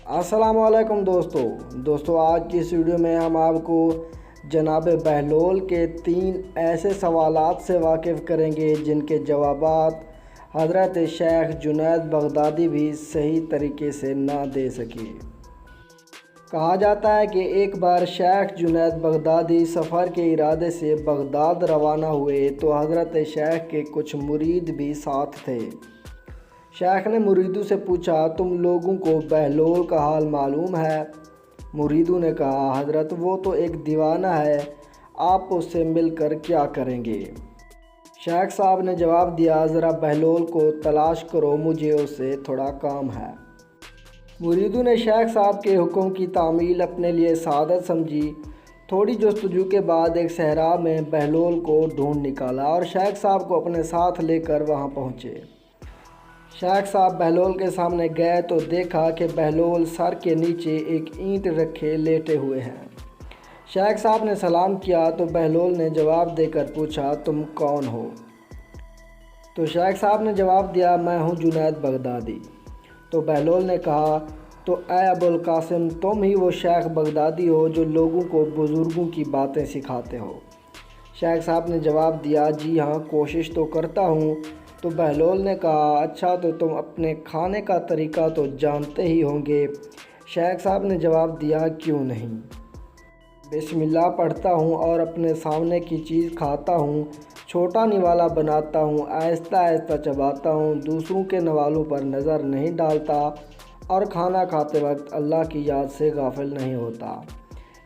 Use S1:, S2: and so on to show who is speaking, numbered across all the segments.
S1: अस्सलाम वालेकुम दोस्तों आज की इस वीडियो में हम आपको जनाब बहलोल के 3 ऐसे सवालात से वाकिफ़ करेंगे जिनके जवाबात हज़रत शेख जुनैद बगदादी भी सही तरीके से ना दे सके। कहा जाता है कि एक बार शेख जुनैद बगदादी सफ़र के इरादे से बगदाद रवाना हुए तो हज़रत शेख के कुछ मुरीद भी साथ थे। शेख ने मुरीदों से पूछा, तुम लोगों को बहलोल का हाल मालूम है? मुरीदों ने कहा, हज़रत वो तो एक दीवाना है, आप उससे मिलकर क्या करेंगे? शेख साहब ने जवाब दिया, ज़रा बहलोल को तलाश करो, मुझे उससे थोड़ा काम है। मुरीदों ने शेख साहब के हुक्म की तामील अपने लिए सादत समझी। थोड़ी जस्तजू के बाद एक सहरा में बहलोल को ढूंढ निकाला और शेख साहब को अपने साथ लेकर वहां पहुंचे। शेख साहब बहलोल के सामने गए तो देखा कि बहलोल सर के नीचे एक ईंट रखे लेटे हुए हैं। शेख साहब ने सलाम किया तो बहलोल ने जवाब देकर पूछा, तुम कौन हो? तो शेख साहब ने जवाब दिया, मैं हूँ जुनैद बगदादी। तो बहलोल ने कहा, तो ऐ अबुल कासिम, तुम ही वो शेख बगदादी हो जो लोगों को बुज़ुर्गों की बातें सिखाते हो? शेख साहब ने जवाब दिया, जी हाँ, कोशिश तो करता हूँ। तो बहलोल ने कहा, अच्छा तो तुम अपने खाने का तरीका तो जानते ही होंगे? शेख साहब ने जवाब दिया, क्यों नहीं। बिस्मिल्लाह पढ़ता हूँ और अपने सामने की चीज़ खाता हूँ, छोटा निवाला बनाता हूँ, आहिस्ता आहिस्ता चबाता हूँ, दूसरों के नवालों पर नज़र नहीं डालता और खाना खाते वक्त अल्लाह की याद से गाफिल नहीं होता।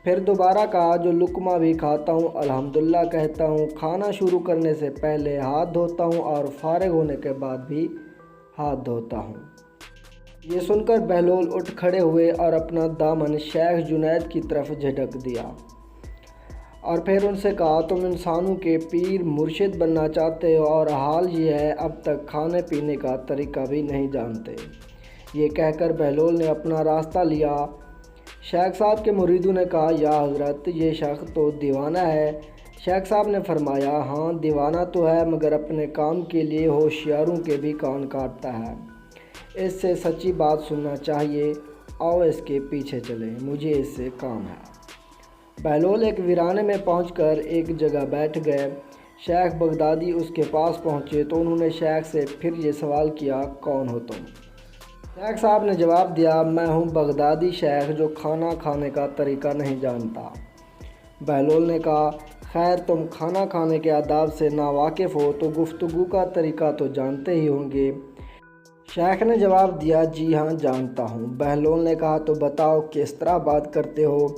S1: फिर दोबारा कहा, जो लुक़मा भी खाता हूँ अल्हम्दुलिल्लाह कहता हूँ, खाना शुरू करने से पहले हाथ धोता हूँ और फारिग होने के बाद भी हाथ धोता हूँ। ये सुनकर बहलोल उठ खड़े हुए और अपना दामन शेख जुनैद की तरफ झटक दिया और फिर उनसे कहा, तुम इंसानों के पीर मुर्शिद बनना चाहते हो और हाल ये है अब तक खाने पीने का तरीका भी नहीं जानते। ये कहकर बहलोल ने अपना रास्ता लिया। शेख साहब के मुरीदों ने कहा, या हज़रत, ये शख्स तो दीवाना है। शेख साहब ने फरमाया, हाँ दीवाना तो है, मगर अपने काम के लिए होशियारों के भी कान काटता है। इससे सच्ची बात सुनना चाहिए, आओ इसके पीछे चलें, मुझे इससे काम है। बहलोल एक वीराने में पहुंचकर एक जगह बैठ गए। शेख बगदादी उसके पास पहुंचे तो उन्होंने शेख से फिर ये सवाल किया, कौन हो तुम? शेख साहब ने जवाब दिया, मैं हूँ बगदादी शेख जो खाना खाने का तरीका नहीं जानता। बहलोल ने कहा, खैर तुम खाना खाने के आदाब से नावाकिफ़ हो तो गुफ्तगू का तरीका तो जानते ही होंगे। शेख ने जवाब दिया, जी हाँ जानता हूँ। बहलोल ने कहा, तो बताओ किस तरह बात करते हो?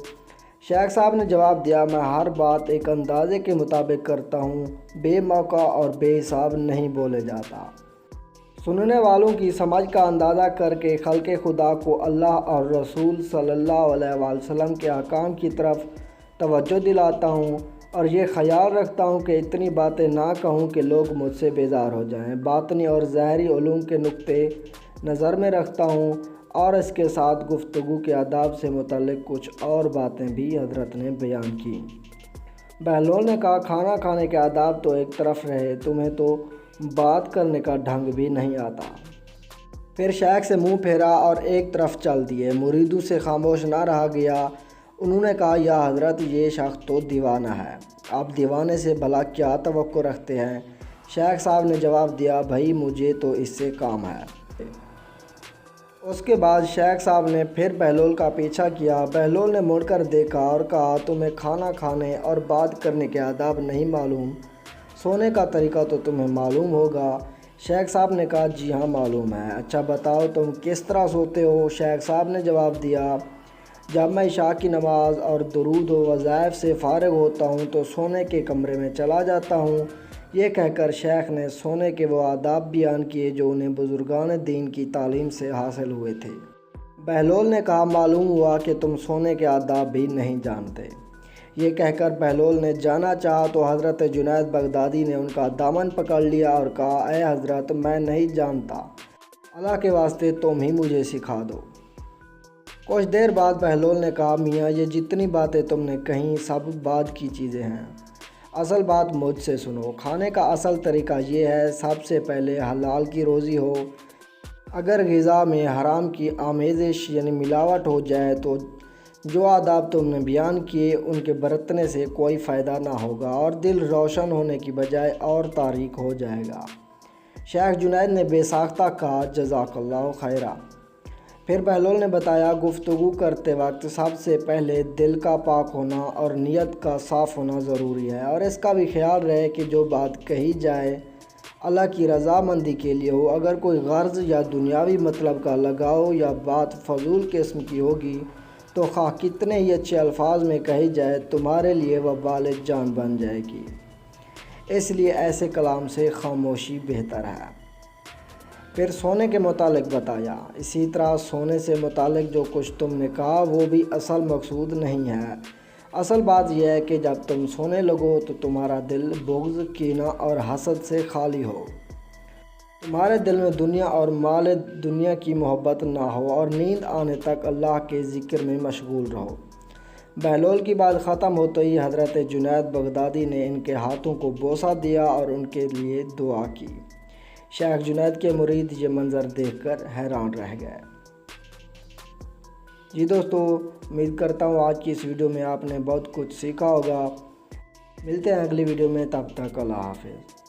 S1: शेख साहब ने जवाब दिया, मैं हर बात एक अंदाज़े के मुताबिक करता हूँ, बेमौका और बेहिसाब नहीं बोले जाता। सुनने वालों की समझ का अंदाज़ा करके खल्क़े खुदा को अल्लाह और रसूल सल्लल्लाहु अलैहि वसल्लम के अहकाम की तरफ तवज्जो दिलाता हूँ और ये ख़याल रखता हूँ कि इतनी बातें ना कहूँ कि लोग मुझसे बेजार हो जाएं। बातनी और ज़ाहरी उलूम के नुक्ते नज़र में रखता हूँ और इसके साथ गुफ्तगू के आदाब से मुतल्लिक़ कुछ और बातें भी हज़रत ने बयान की। बहलोल ने कहा, खाना खाने के आदाब तो एक तरफ रहे, तुम्हें तो बात करने का ढंग भी नहीं आता। फिर शेख से मुंह फेरा और एक तरफ चल दिए। मुरीदों से खामोश ना रहा गया। उन्होंने कहा, या हज़रत, ये शख्स तो दीवाना है, आप दीवाने से भला क्या तवक्को रखते हैं? शेख साहब ने जवाब दिया, भाई मुझे तो इससे काम है। उसके बाद शेख साहब ने फिर बहलोल का पीछा किया। बहलोल ने मुड़कर देखा और कहा, तुम्हें खाना खाने और बात करने के आदाब नहीं मालूम, सोने का तरीका तो तुम्हें मालूम होगा। शेख साहब ने कहा, जी हाँ मालूम है। अच्छा बताओ तुम किस तरह सोते हो? शेख साहब ने जवाब दिया, जब मैं इशा की नमाज़ और दुरूद व वज़ाइफ से फ़ारिग होता हूँ तो सोने के कमरे में चला जाता हूँ। ये कहकर शेख ने सोने के वो आदाब बयान किए जो उन्हें बुज़ुर्गान दीन की तालीम से हासिल हुए थे। बहलोल ने कहा, मालूम हुआ कि तुम सोने के आदाब भी नहीं जानते। ये कहकर बहलोल ने जाना चाहा तो हज़रत जुनैद बगदादी ने उनका दामन पकड़ लिया और कहा, ऐ हज़रत, मैं नहीं जानता, अल्लाह के वास्ते तुम ही मुझे सिखा दो। कुछ देर बाद बहलोल ने कहा, मियाँ ये जितनी बातें तुमने कहीं सब बाद की चीज़ें हैं, असल बात मुझसे सुनो। खाने का असल तरीका ये है, सबसे पहले हलाल की रोज़ी हो, اگر غذا میں حرام کی آمیزش یعنی ملاوٹ ہو جائے تو جو آداب تم نے بیان کیے ان کے برتنے سے کوئی فائدہ نہ ہوگا اور دل روشن ہونے کی بجائے اور تاریک ہو جائے گا۔ شیخ جنید نے بے ساختہ کہا، جزاک اللہ خیرہ۔ پھر بہلول نے بتایا، گفتگو کرتے وقت سب سے پہلے دل کا پاک ہونا اور نیت کا صاف ہونا ضروری ہے، اور اس کا بھی خیال رہے کہ جو بات کہی جائے اللہ کی رضامندی کے لیے ہو۔ اگر کوئی غرض یا دنیاوی مطلب کا لگاؤ یا بات فضول قسم کی ہوگی تو خواہ کتنے ہی اچھے الفاظ میں کہی جائے تمہارے لیے وہ وبال جان بن جائے گی۔ اس لیے ایسے کلام سے خاموشی بہتر ہے۔ پھر سونے کے متعلق بتایا، اسی طرح سونے سے متعلق جو کچھ تم نے کہا وہ بھی اصل مقصود نہیں ہے۔ اصل بات یہ ہے کہ جب تم سونے لگو تو تمہارا دل بغض، کینہ اور حسد سے خالی ہو، تمہارے دل میں دنیا اور مال دنیا کی محبت نہ ہو، اور نیند آنے تک اللہ کے ذکر میں مشغول رہو۔ بہلول کی بات ختم ہوتے ہی حضرت جنید بغدادی نے ان کے ہاتھوں کو بوسہ دیا اور ان کے لیے دعا کی۔ شیخ جنید کے مرید یہ منظر دیکھ کر حیران رہ گئے۔ جی دوستو، امید کرتا ہوں آج کی اس ویڈیو میں آپ نے بہت کچھ سیکھا ہوگا۔ ملتے ہیں اگلی ویڈیو میں، تب تک اللہ حافظ۔